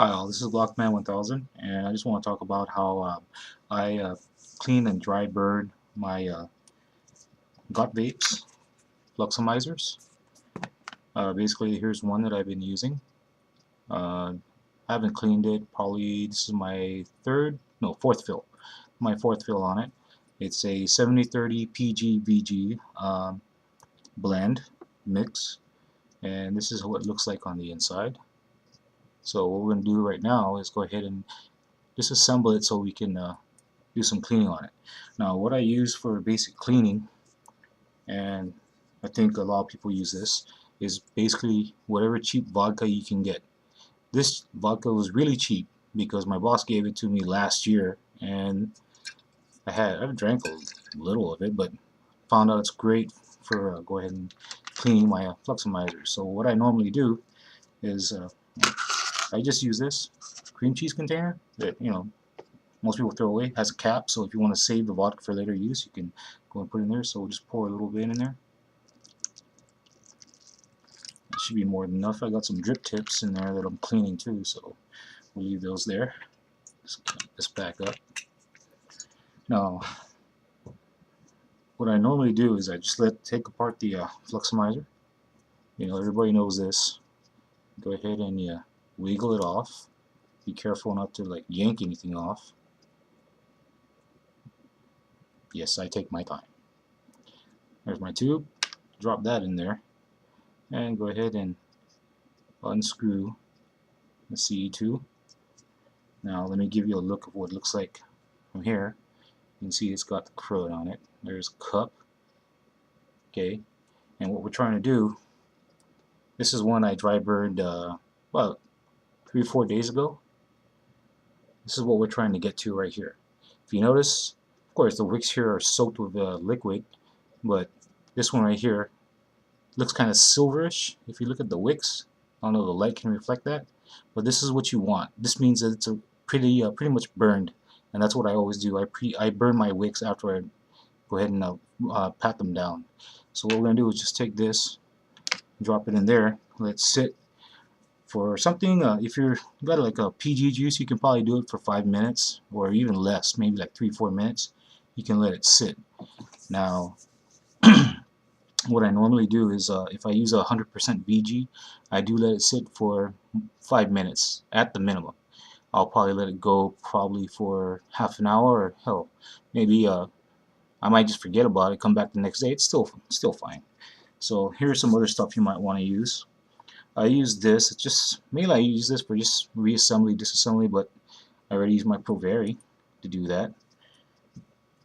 Hi all, this is Glockman 1000 and I just want to talk about how I clean and dry burn my Vapes Fluxomizers. Basically, here's one that I've been using. I haven't cleaned it, probably this is my fourth fill. My fourth fill on it. It's a 70-30 PG-VG blend mix, and this is what it looks like on the inside. So what we're going to do right now is go ahead and disassemble it so we can do some cleaning on it. Now what I use for basic cleaning, and I think a lot of people use this, is basically whatever cheap vodka you can get. This vodka was really cheap because my boss gave it to me last year, and I've drank a little of it, but found out it's great for go ahead and cleaning my Fluxomizers. So what I normally do is I just use this cream cheese container that most people throw away. It has a cap, so if you want to save the vodka for later use, you can go and put it in there. So we'll just pour a little bit in there. It should be more than enough. I got some drip tips in there that I'm cleaning too, so we'll leave those there. Just clean this back up. Now, what I normally do is I just take apart the Fluxomizer. Everybody knows this. Go ahead and wiggle it off. Be careful not to yank anything off. Yes, I take my time. There's my tube. Drop that in there, and go ahead and unscrew the CE2. Now let me give you a look of what it looks like from here. You can see it's got the crud on it. There's a cup. Okay, and what we're trying to do, this is one I dry burned about 3 or 4 days ago. This is what we're trying to get to right here. If you notice, of course the wicks here are soaked with liquid, but this one right here looks kind of silverish. If you look at the wicks, I don't know if the light can reflect that, but this is what you want. This means that it's pretty much burned, and that's what I always do. I burn my wicks after I go ahead and pat them down. So what we're gonna do is just take this, drop it in there, let it sit for something. If you've got like a PG juice, you can probably do it for 5 minutes or even less, maybe like 3-4 minutes. You can let it sit. Now what I normally do is if I use 100% VG, I do let it sit for 5 minutes at the minimum. I'll probably let it go probably for half an hour, or hell, maybe I might just forget about it, come back the next day. It's still fine. So here's some other stuff you might want to use. I use this. It's just mainly I use this for just reassembly, disassembly, but I already use my Provari to do that.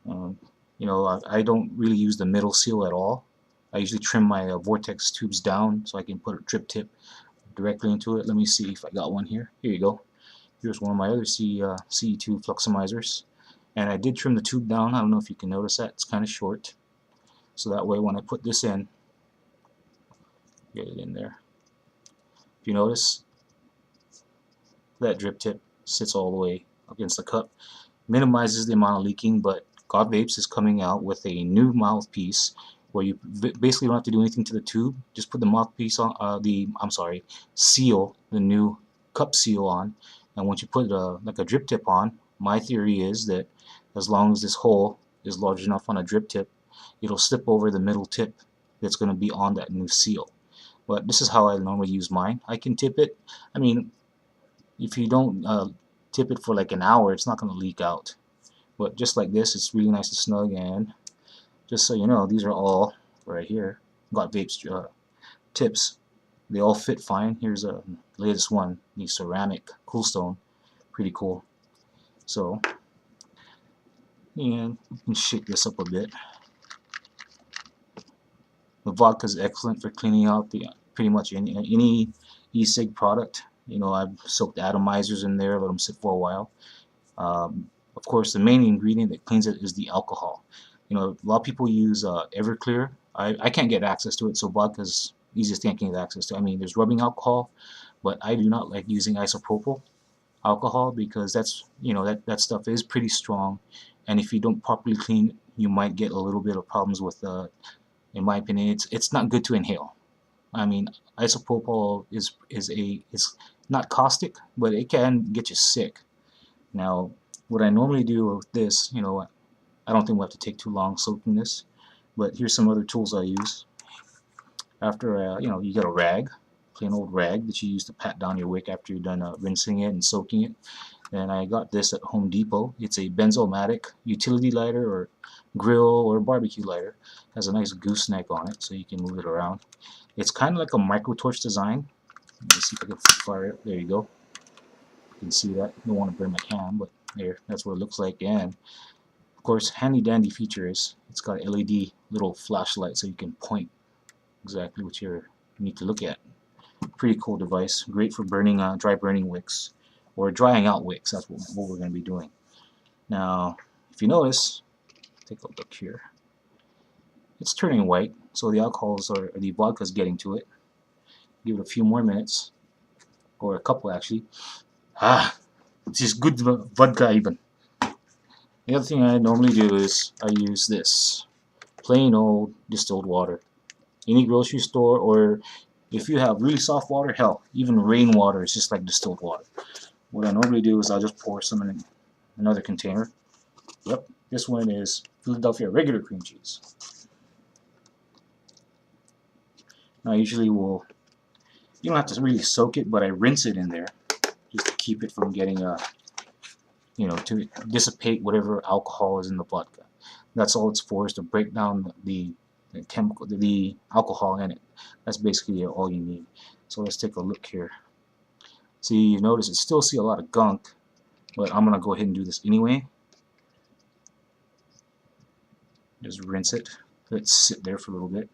I don't really use the middle seal at all. I usually trim my vortex tubes down so I can put a drip tip directly into it. Let me see if I got one here. Here you go. Here's one of my other CE2 Fluxomizers. And I did trim the tube down. I don't know if you can notice that. It's kind of short. So that way when I put this in, get it in there. If you notice, that drip tip sits all the way against the cup. Minimizes the amount of leaking, but God Vapes is coming out with a new mouthpiece where you basically don't have to do anything to the tube. Just put the mouthpiece on, seal, the new cup seal on, and once you put like a drip tip on, my theory is that as long as this hole is large enough on a drip tip, it'll slip over the middle tip that's going to be on that new seal. But this is how I normally use mine. I can tip it. I mean, if you don't tip it for like an hour, it's not going to leak out. But just like this, it's really nice and snug. And just so you know, these are all right here. Got Vapes tips. They all fit fine. Here's the latest one, the ceramic coolstone. Pretty cool. So, and you can shake this up a bit. The vodka is excellent for cleaning out the pretty much any e-cig product. I've soaked atomizers in there, let them sit for a while. Of course, the main ingredient that cleans it is the alcohol. A lot of people use Everclear. I can't get access to it, so vodka's easiest thing I can get access to. I mean, there's rubbing alcohol, but I do not like using isopropyl alcohol because that's that stuff is pretty strong, and if you don't properly clean, you might get a little bit of problems with. In my opinion, it's not good to inhale. I mean, isopropyl is not caustic, but it can get you sick. Now, what I normally do with this, I don't think we'll have to take too long soaking this, but here's some other tools I use. After, you get a rag, plain old rag that you use to pat down your wick after you're done rinsing it and soaking it. And I got this at Home Depot. It's a benzomatic utility lighter or grill or barbecue lighter. It has a nice gooseneck on it so you can move it around. It's kind of like a micro torch design. Let me see if I can fire it. There you go. You can see that. I don't want to burn my hand, but there, that's what it looks like. And of course, handy dandy feature is it's got LED little flashlight so you can point exactly what you need to look at. Pretty cool device. Great for burning dry burning wicks or drying out wicks. That's what we're going to be doing. Now, if you notice, take a look here. It's turning white, so the alcohols or the vodka's getting to it. Give it a few more minutes, or a couple actually. This is good vodka even. The other thing I normally do is I use this plain old distilled water. Any grocery store, or if you have really soft water, hell, even rainwater is just like distilled water. What I normally do is I'll just pour some in another container. Yep, this one is Philadelphia regular cream cheese. Now I usually will, you don't have to really soak it, but I rinse it in there just to keep it from getting to dissipate whatever alcohol is in the vodka. That's all it's for, is to break down the chemical, the alcohol in it. That's basically all you need. So let's take a look here. See, you notice it still see a lot of gunk, but I'm gonna go ahead and do this anyway. Just rinse it. Let it sit there for a little bit.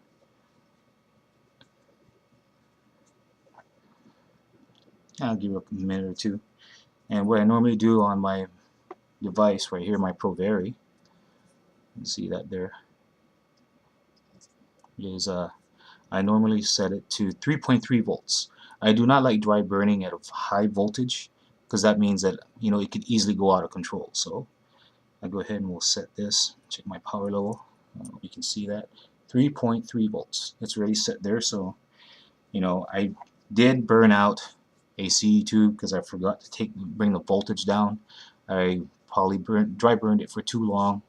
I'll give it a minute or two. And what I normally do on my device right here, my ProVary, you can see that there, is I normally set it to 3.3 volts. I do not like dry burning at a high voltage because that means that it could easily go out of control. So I go ahead and we'll set this. Check my power level. You can see that 3.3 volts. It's already set there. So I did burn out a CE2 because I forgot to bring the voltage down. I probably dry burned it for too long.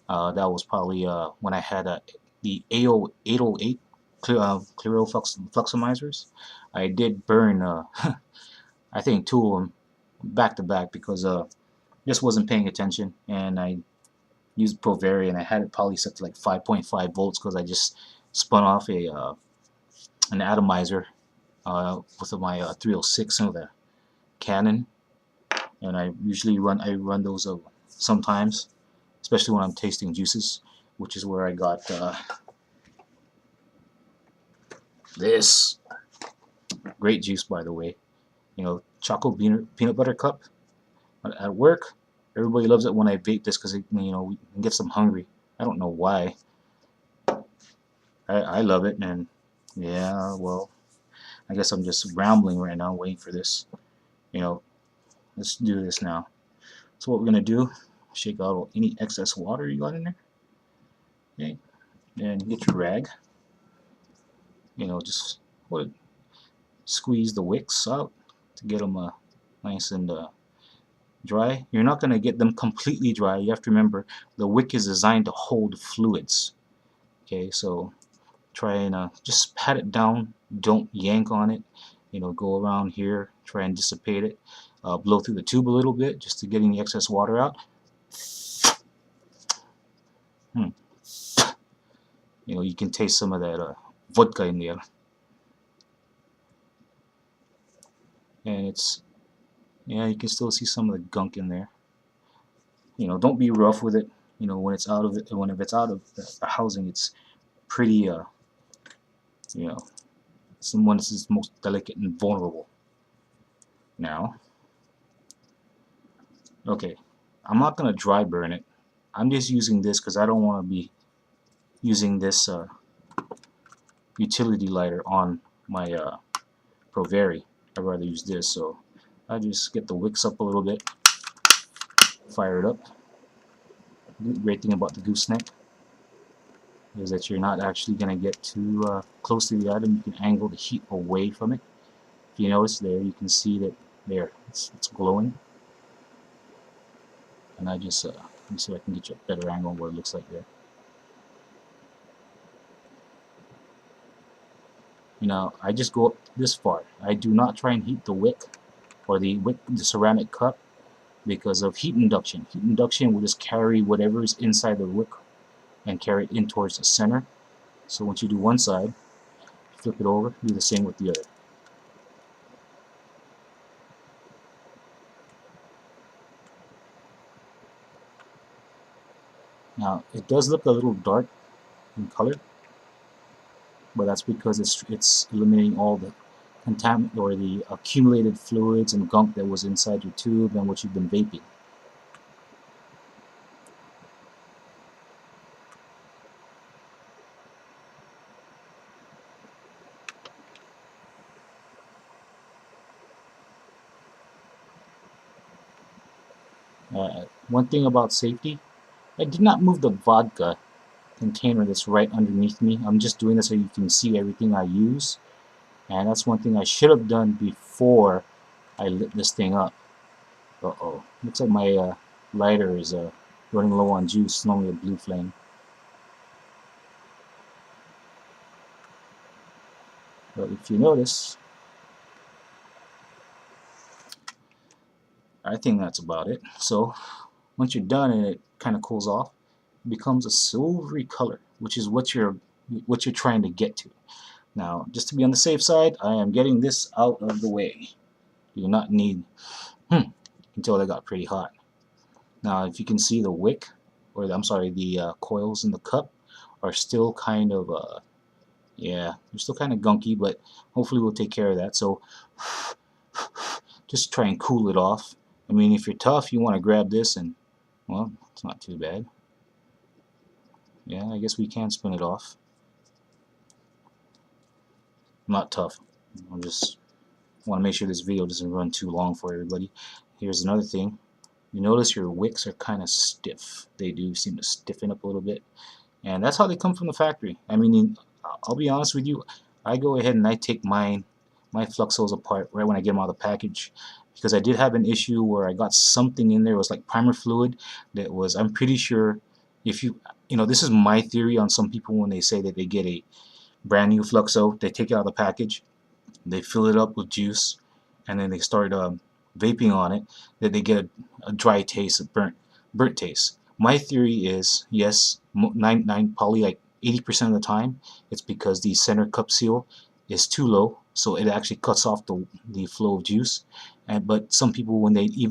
That was probably when I had the 808 Clearo Fluxomizers. I did burn I think 2 of them back to back because just wasn't paying attention, and I used ProVary and I had it probably set to like 5.5 volts because I just spun off an atomizer with my 306 of the Canon, and I usually run those sometimes, especially when I'm tasting juices, which is where I got this great juice, by the way. Choco peanut butter cup. At work, everybody loves it when I vape this because we get them hungry. I don't know why. I love it, and yeah, well, I guess I'm just rambling right now, waiting for this. Let's do this now. So what we're gonna do, shake out any excess water you got in there. Okay, and get your rag. Just squeeze the wicks out to get them nice and dry. You're not gonna get them completely dry. You have to remember the wick is designed to hold fluids. Okay, so try and just pat it down. Don't yank on it. Go around here, try and dissipate it. Blow through the tube a little bit just to get any excess water out. You can taste some of that vodka in there, and you can still see some of the gunk in there. Don't be rough with it. When it's out of the housing, it's pretty someone is most delicate and vulnerable. Now, okay, I'm not gonna dry burn it. I'm just using this because I don't want to be using this utility lighter on my ProVary. I'd rather use this, so I just get the wicks up a little bit, fire it up. The great thing about the gooseneck is that you're not actually going to get too close to the item. You can angle the heat away from it. If you notice there, you can see that there, it's glowing. And I just, let me see if I can get you a better angle on what it looks like there. You know, I just go up this far. I do not try and heat the wick or the ceramic cup because of heat induction. Heat induction will just carry whatever is inside the wick and carry it in towards the center. So once you do one side, flip it over, do the same with the other. Now it does look a little dark in color, but that's because it's eliminating all the contaminant or the accumulated fluids and gunk that was inside your tube and what you've been vaping. One thing about safety, I did not move the vodka container that's right underneath me. I'm just doing this so you can see everything I use, and that's one thing I should have done before I lit this thing up. Uh-oh. Looks like my lighter is running low on juice. It's normally a blue flame. But if you notice, I think that's about it. So once you're done and it kind of cools off, it becomes a silvery color, which is what you're trying to get to. Now, just to be on the safe side, I am getting this out of the way. You do not need. You can tell they got pretty hot. Now, if you can see the wick, or I'm sorry, the coils in the cup are still kind of, yeah, they're still kind of gunky, but hopefully we'll take care of that. So just try and cool it off. I mean, if you're tough, you want to grab this and, well, it's not too bad. Yeah, I guess we can spin it off. I'm not tough. I just want to make sure this video doesn't run too long for everybody. Here's another thing. You notice your wicks are kind of stiff. They do seem to stiffen up a little bit. And that's how they come from the factory. I mean, I'll be honest with you, I go ahead and I take my Fluxos apart right when I get them out of the package, because I did have an issue where I got something in there. It was like primer fluid that was, I'm pretty sure, if you know, this is my theory on some people when they say that they get a brand new Fluxo, they take it out of the package, they fill it up with juice, and then they start vaping on it, that they get a dry taste, a burnt taste. My theory is, yes, probably like 80% of the time, it's because the center cup seal is too low, so it actually cuts off the flow of juice. But some people, when they do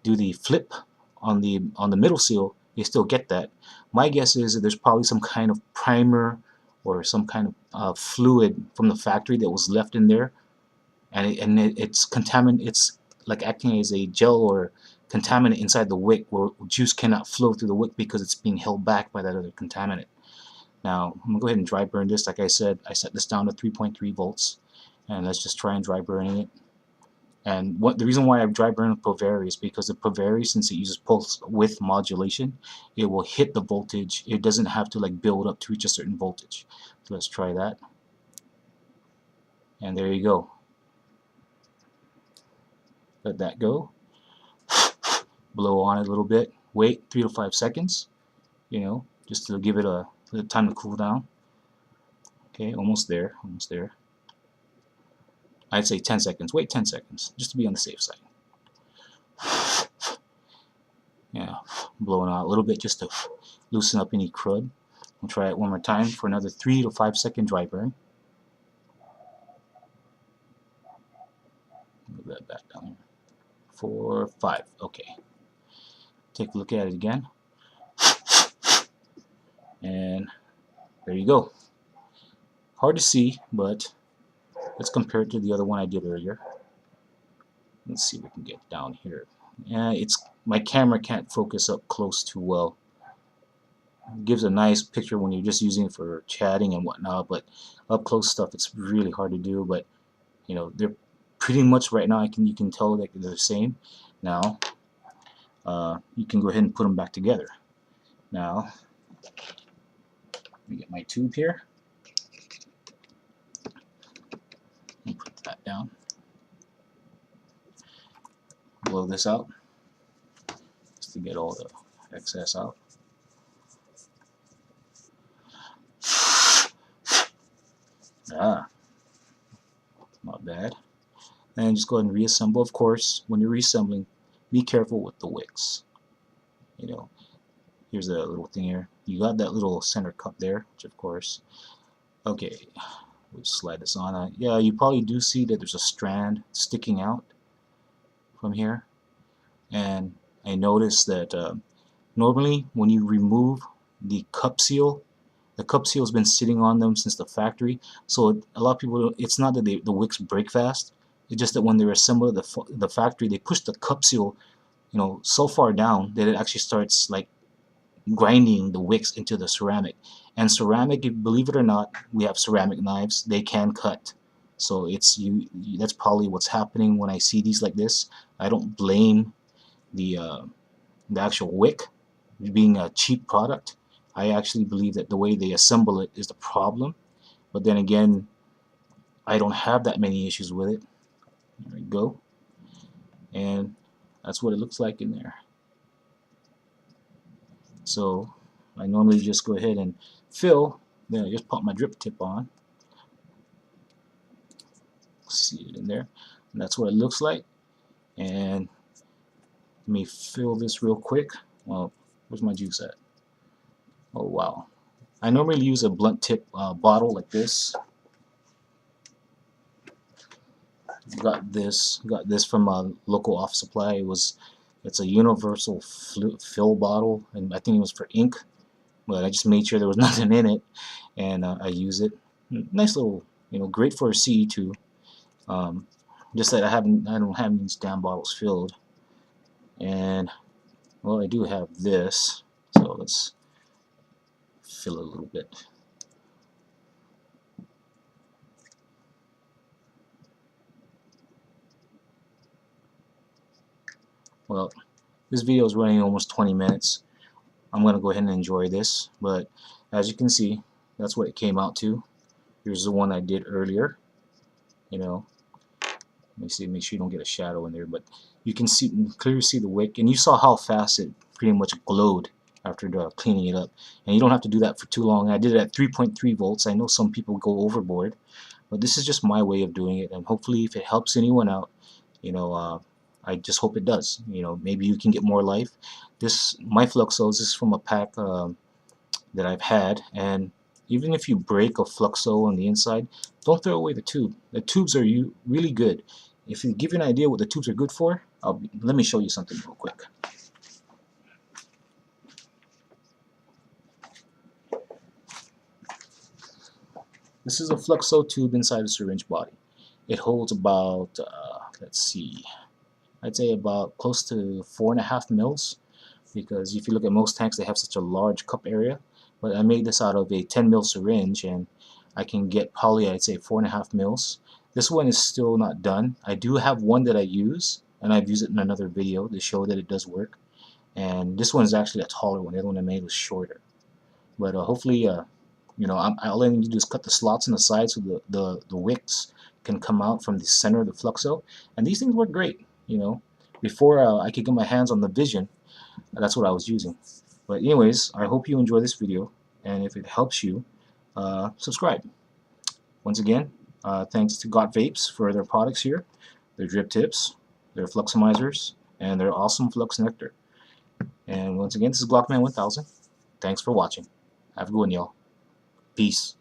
the flip on the middle seal, they still get that. My guess is that there's probably some kind of primer or some kind of fluid from the factory that was left in there, and it's contaminant. It's like acting as a gel or contaminant inside the wick, where juice cannot flow through the wick because it's being held back by that other contaminant. Now I'm gonna go ahead and dry burn this. Like I said, I set this down to 3.3 volts, and let's just try and dry burning it. And the reason why I dry burn with Provari is because the Provari, since it uses pulse width modulation, it will hit the voltage. It doesn't have to like build up to reach a certain voltage. So let's try that. And there you go. Let that go. Blow on it a little bit. Wait 3 to 5 seconds. You know, just to give it a little time to cool down. Okay, almost there. Almost there. I'd say 10 seconds. Wait 10 seconds, just to be on the safe side. Yeah, blowing out a little bit just to loosen up any crud. We'll try it one more time for another 3 to 5 second dry burn. Move that back down here. 4, 5. Okay. Take a look at it again. And there you go. Hard to see, but let's compare it to the other one I did earlier. Let's see if we can get down here. Yeah, my camera can't focus up close too well. It gives a nice picture when you're just using it for chatting and whatnot, but up close stuff it's really hard to do. But you know, they're pretty much right now you can tell that they're the same. Now you can go ahead and put them back together. Now let me get my tube here and down. Blow this out just to get all the excess out. Not bad. And just go ahead and reassemble. Of course, when you're reassembling, be careful with the wicks. You know, here's a little thing here. You got that little center cup there, which of course. Okay, we'll slide this on. Yeah, you probably do see that there's a strand sticking out from here. And I noticed that normally when you remove the cup seal has been sitting on them since the factory, so a lot of people, it's not that the wicks break fast, it's just that when they're assembled at the factory, they push the cup seal, you know, so far down that it actually starts like grinding the wicks into the ceramic. And ceramic, believe it or not, we have ceramic knives, they can cut. So it's that's probably what's happening when I see these like this. I don't blame the actual wick being a cheap product. I actually believe that the way they assemble it is the problem. But then again, I don't have that many issues with it. There we go. And that's what it looks like in there. So I normally just go ahead and fill, then I just pop my drip tip on. See it in there. And that's what it looks like. And let me fill this real quick. Well, where's my juice at? Oh wow. I normally use a blunt tip bottle like this. Got this from a local office supply. It's a universal fill bottle, and I think it was for ink, but I just made sure there was nothing in it, and I use it. Nice little, you know, great for a CE2. Just that I don't have these damn bottles filled, and well, I do have this, so let's fill it a little bit. Well, this video is running almost 20 minutes. I'm going to go ahead and enjoy this, but as you can see, that's what it came out to. Here's the one I did earlier. You know, let me see, make sure you don't get a shadow in there, but you can clearly see the wick, and you saw how fast it pretty much glowed after cleaning it up. And you don't have to do that for too long. I did it at 3.3 volts. I know some people go overboard, but this is just my way of doing it, and hopefully if it helps anyone out, you know, I just hope it does. You know, maybe you can get more life. My Fluxos is from a pack that I've had, and even if you break a Fluxo on the inside, don't throw away the tube. The tubes are really good. If you give you an idea what the tubes are good for, let me show you something real quick. This is a Fluxo tube inside a syringe body. It holds about, let's see, I'd say about close to 4.5 mils, because if you look at most tanks, they have such a large cup area. But I made this out of a 10 mil syringe, and I can get probably, I'd say, 4.5 mils. This one is still not done. I do have one that I use, and I've used it in another video to show that it does work. And this one is actually a taller one. The other one I made was shorter. But hopefully, you know, all I need to do is cut the slots on the side so the wicks can come out from the center of the Fluxo. And these things work great. You know, before I could get my hands on the Vision, that's what I was using. But anyways, I hope you enjoy this video, and if it helps you, subscribe. Once again, thanks to Vapes for their products here, their drip tips, their Fluxomizers, and their awesome Flux Nectar. And once again, this is Glockman 1000. Thanks for watching. Have a good one, y'all. Peace.